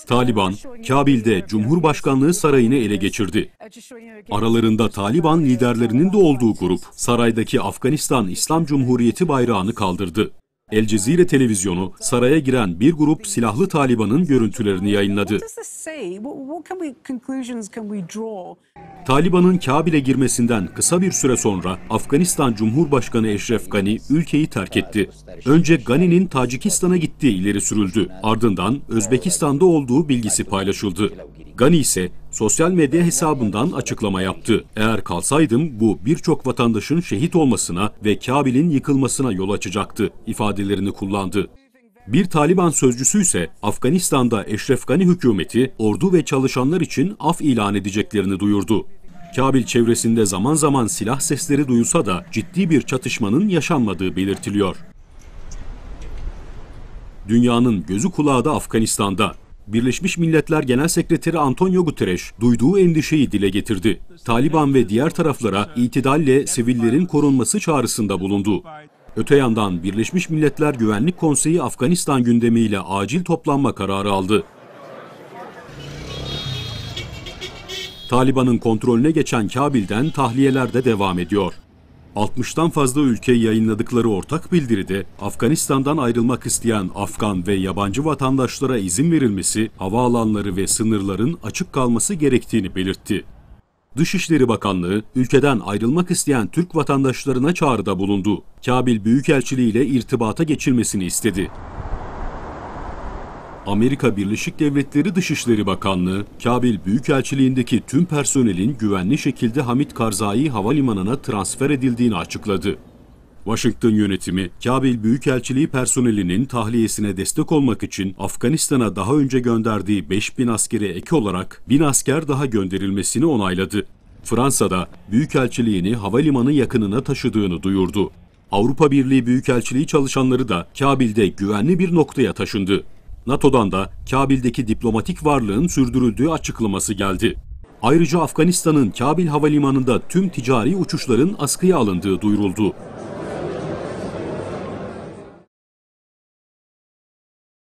Taliban, Kabil'de Cumhurbaşkanlığı sarayını ele geçirdi. Aralarında Taliban liderlerinin de olduğu grup, saraydaki Afganistan İslam Cumhuriyeti bayrağını kaldırdı. El Cezire televizyonu, saraya giren bir grup silahlı Taliban'ın görüntülerini yayınladı. Taliban'ın Kabil'e girmesinden kısa bir süre sonra Afganistan Cumhurbaşkanı Eşref Gani ülkeyi terk etti. Önce Gani'nin Tacikistan'a gittiği ileri sürüldü. Ardından Özbekistan'da olduğu bilgisi paylaşıldı. Gani ise sosyal medya hesabından açıklama yaptı. Eğer kalsaydım bu birçok vatandaşın şehit olmasına ve Kabil'in yıkılmasına yol açacaktı ifadelerini kullandı. Bir Taliban sözcüsü ise Afganistan'da Eşref Gani hükümeti ordu ve çalışanlar için af ilan edeceklerini duyurdu. Kabil çevresinde zaman zaman silah sesleri duyulsa da ciddi bir çatışmanın yaşanmadığı belirtiliyor. Dünyanın gözü kulağı da Afganistan'da. Birleşmiş Milletler Genel Sekreteri Antonio Guterres duyduğu endişeyi dile getirdi. Taliban ve diğer taraflara itidalle sivillerin korunması çağrısında bulundu. Öte yandan Birleşmiş Milletler Güvenlik Konseyi Afganistan gündemiyle acil toplanma kararı aldı. Taliban'ın kontrolüne geçen Kabil'den tahliyeler de devam ediyor. 60'tan fazla ülke yayınladıkları ortak bildiride Afganistan'dan ayrılmak isteyen Afgan ve yabancı vatandaşlara izin verilmesi, havaalanları ve sınırların açık kalması gerektiğini belirtti. Dışişleri Bakanlığı, ülkeden ayrılmak isteyen Türk vatandaşlarına çağrıda bulundu. Kabil Büyükelçiliği ile irtibata geçilmesini istedi. Amerika Birleşik Devletleri Dışişleri Bakanlığı, Kabil Büyükelçiliğindeki tüm personelin güvenli şekilde Hamid Karzai Havalimanı'na transfer edildiğini açıkladı. Washington yönetimi, Kabil Büyükelçiliği personelinin tahliyesine destek olmak için Afganistan'a daha önce gönderdiği 5.000 askere ek olarak 1.000 asker daha gönderilmesini onayladı. Fransa'da Büyükelçiliğini havalimanı yakınına taşıdığını duyurdu. Avrupa Birliği Büyükelçiliği çalışanları da Kabil'de güvenli bir noktaya taşındı. NATO'dan da Kabil'deki diplomatik varlığın sürdürüldüğü açıklaması geldi. Ayrıca Afganistan'ın Kabil Havalimanı'nda tüm ticari uçuşların askıya alındığı duyuruldu.